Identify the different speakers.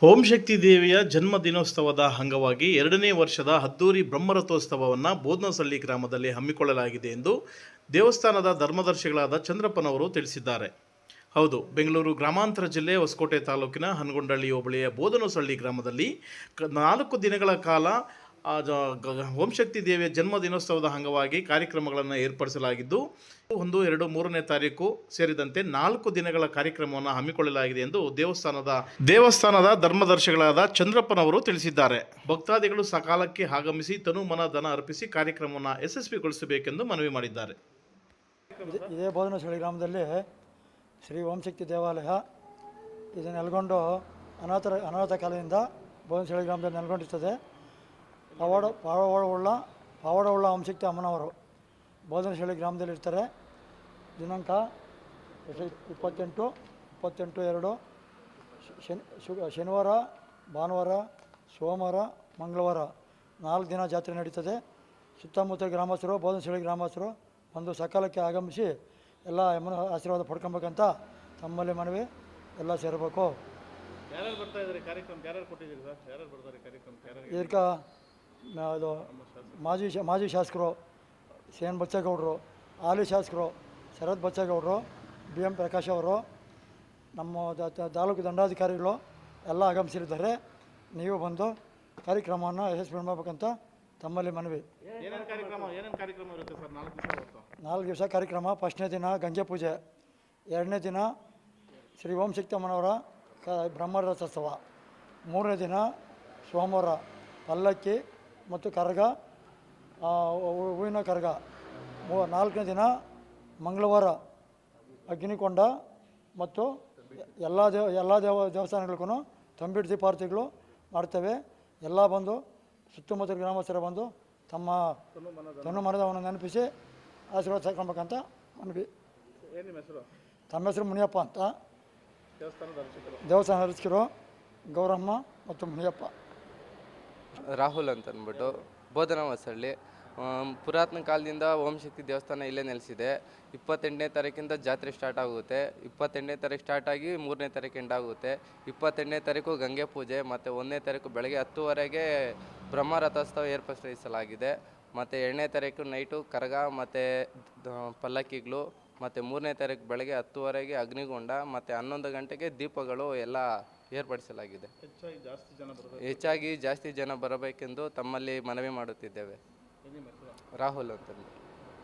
Speaker 1: ಓಂ ಶಕ್ತಿ ದೇವಿಯ ಜನ್ಮ ದಿನೋತ್ಸವದ ಅಂಗವಾಗಿ 2ನೇ ವರ್ಷದ ಅದ್ದೂರಿ ಬ್ರಹ್ಮರಥೋತ್ಸವವನ್ನು ಬೋದ್ನಸಳ್ಳಿ ಗ್ರಾಮದಲ್ಲಿ ಹಮ್ಮಿಕೊಳ್ಳಲಾಗಿದೆ ಎಂದು ದೇವಸ್ಥಾನದ ಧರ್ಮದರ್ಶಿಗಳಾದ ಚಂದ್ರಪ್ಪನವರು ತಿಳಿಸಿದ್ದಾರೆ. ಹೌದು, ಬೆಂಗಳೂರು ಗ್ರಾಮಾಂತರ ಜಿಲ್ಲೆ ಹೊಸಕೋಟೆ ತಾಲೂಕಿನ ಹನಗೊಂಡಳ್ಳಿ ಹೋಬಳಿಯ ಬೋದನಸಳ್ಳಿ ಗ್ರಾಮದಲ್ಲಿ 4 ದಿನಗಳ ಕಾಲ ಓಂ ಶಕ್ತಿ ದೇವಿಯ ಜನ್ಮ ದಿನೋತ್ಸವದ ಅಂಗವಾಗಿ ಕಾರ್ಯಕ್ರಮಗಳನ್ನು ಏರ್ಪಡಿಸಲಾಗಿದ್ದು 1, 2, 3ನೇ ತಾರೀಕು ಸೇರಿದಂತೆ 4 ದಿನಗಳ ಕಾರ್ಯಕ್ರಮವನ್ನು ಹಮ್ಮಿಕೊಳ್ಳಲಾಗಿದೆ ಎಂದು ದೇವಸ್ಥಾನದ ಧರ್ಮದರ್ಶಿಗಳಾದ ಚಂದ್ರಪ್ಪನವರು ತಿಳಿಸಿದ್ದಾರೆ. ಭಕ್ತಾದಿಗಳು ಸಕಾಲಕ್ಕೆ ಆಗಮಿಸಿ ತನು ಮನ ಧನ ಅರ್ಪಿಸಿ ಕಾರ್ಯಕ್ರಮವನ್ನು ಯಶಸ್ವಿಗೊಳಿಸಬೇಕೆಂದು ಮನವಿ ಮಾಡಿದ್ದಾರೆ.
Speaker 2: ಇದೇ ಬೋದನಸಳ್ಳಿ ಗ್ರಾಮದಲ್ಲಿ ಶ್ರೀ ಓಂ ಶಕ್ತಿ ದೇವಾಲಯ ಇದು ನೆಲೆಗೊಂಡು ಅನಾಥ ಕಾಲದಿಂದ ಬೋದನಸಳ್ಳಿ ಗ್ರಾಮದಲ್ಲಿ ನೆಲೆಗೊಂಡಿರ್ತದೆ. ಪಾವಡವುಳ್ಳ ಓಂಶಕ್ತಿ ಅಮ್ಮನವರು ಬೋದನಸಳ್ಳಿ ಗ್ರಾಮದಲ್ಲಿರ್ತಾರೆ. ದಿನಾಂಕ 28/2 ಶನಿವಾರ, ಭಾನುವಾರ, ಸೋಮವಾರ, ಮಂಗಳವಾರ 4 ದಿನ ಜಾತ್ರೆ ನಡೀತದೆ. ಸುತ್ತಮುತ್ತ ಗ್ರಾಮಸ್ಥರು, ಬೋದನಸಳ್ಳಿ ಗ್ರಾಮಸ್ಥರು ಒಂದು ಸಕಾಲಕ್ಕೆ ಆಗಮಿಸಿ ಎಲ್ಲ ಅಮ್ಮನ ಆಶೀರ್ವಾದ ಪಡ್ಕೊಬೇಕಂತ ತಮ್ಮಲ್ಲಿ ಮನವಿ. ಎಲ್ಲ ಸೇರಬೇಕು. ಇದಕ್ಕೆ ಅದು ಮಾಜಿ ಶಾಸಕರು ಸಿ ಎನ್ ಬಚ್ಚೇಗೌಡರು, ಹಾಲಿ ಶಾಸಕರು ಶರತ್ ಬಚ್ಚೇಗೌಡರು, BM ಪ್ರಕಾಶ್ ಅವರು, ನಮ್ಮ ತಾಲೂಕು ದಂಡಾಧಿಕಾರಿಗಳು ಎಲ್ಲ ಆಗಮಿಸಿದ್ದಾರೆ. ನೀವು ಬಂದು ಕಾರ್ಯಕ್ರಮವನ್ನು ಯಶಸ್ವಿ ಮಾಡಬೇಕಂತ ತಮ್ಮಲ್ಲಿ ಮನವಿ. 4 ದಿವಸ ಕಾರ್ಯಕ್ರಮ. ಫಸ್ಟ್ನೇ ದಿನ ಗಂಗೆ ಪೂಜೆ, 2ನೇ ದಿನ ಶ್ರೀ ಓಂ ಶಕ್ತಿ ಅಮ್ಮನವರ ಬ್ರಹ್ಮರಥೋತ್ಸವ, 3ನೇ ದಿನ ಸೋಮವಾರ ಪಲ್ಲಕ್ಕಿ ಮತ್ತು ಕರಗ, ಹೂವಿನ ಕರಗ, 4ನೇ ದಿನ ಮಂಗಳವಾರ ಅಗ್ನಿಕೊಂಡ ಮತ್ತು ಎಲ್ಲ ದೇವಸ್ಥಾನಗಳಿಗೂ ತಂಬಿಟ್ಟು ದೀಪಾರತಿಗಳು ಮಾಡ್ತೇವೆ. ಎಲ್ಲ ಬಂದು ಸುತ್ತಮುತ್ತ ಗ್ರಾಮಸ್ಥರು ಬಂದು ತಮ್ಮ ತನು ಮನದವನ್ನು ನೆನಪಿಸಿ ಆಶೀರ್ವಾದ ತಗೊಳ್ಬೇಕಂತ ಮನವಿ. ತಮ್ಮ ಹೆಸರು ಮುನಿಯಪ್ಪ ಅಂತ. ದೇವಸ್ಥಾನ ಅರ್ಚಕರು ಗೌರಮ್ಮ ಮತ್ತು ಮುನಿಯಪ್ಪ.
Speaker 3: ರಾಹುಲ್ ಅಂತ ಅಂದ್ಬಿಟ್ಟು ಬೋದನಸಳ್ಳಿ. ಪುರಾತನ ಕಾಲದಿಂದ ಓಂ ಶಕ್ತಿ ದೇವಸ್ಥಾನ ಇಲ್ಲೇ ನೆಲೆಸಿದೆ. 28ನೇ ತಾರೀಕಿಂದ ಜಾತ್ರೆ ಸ್ಟಾರ್ಟ್ ಆಗುತ್ತೆ. 28ನೇ ತಾರೀಕು ಸ್ಟಾರ್ಟ್ ಆಗಿ 3ನೇ ತಾರೀಕು ಎಂಡ್ ಆಗುತ್ತೆ. 28ನೇ ತಾರೀಕು ಗಂಗೆ ಪೂಜೆ ಮತ್ತು 1ನೇ ತಾರೀಕು ಬೆಳಗ್ಗೆ 10:00ವರೆಗೆ ಬ್ರಹ್ಮರಥೋತ್ಸವ ಏರ್ಪಡಿಸಲಾಗಿದೆ. ಮತ್ತು 2ನೇ ತಾರೀಕು ನೈಟು ಕರಗ ಮತ್ತು ಪಲ್ಲಕ್ಕಿಗಳು, ಮತ್ತು 3ನೇ ತಾರೀಕು ಬೆಳಗ್ಗೆ 10:00ವರೆಗೆ ಅಗ್ನಿಗೊಂಡ ಮತ್ತು 11 ಗಂಟೆಗೆ ದೀಪಗಳು ಎಲ್ಲ ಏರ್ಪಡಿಸಲಾಗಿದೆ. ಹೆಚ್ಚಾಗಿ ಜಾಸ್ತಿ ಜನ ಬರಬೇಕೆಂದು ತಮ್ಮಲ್ಲಿ ಮನವಿ ಮಾಡುತ್ತಿದ್ದೇವೆ. ರಾಹುಲ್ ಅಂತಂದು.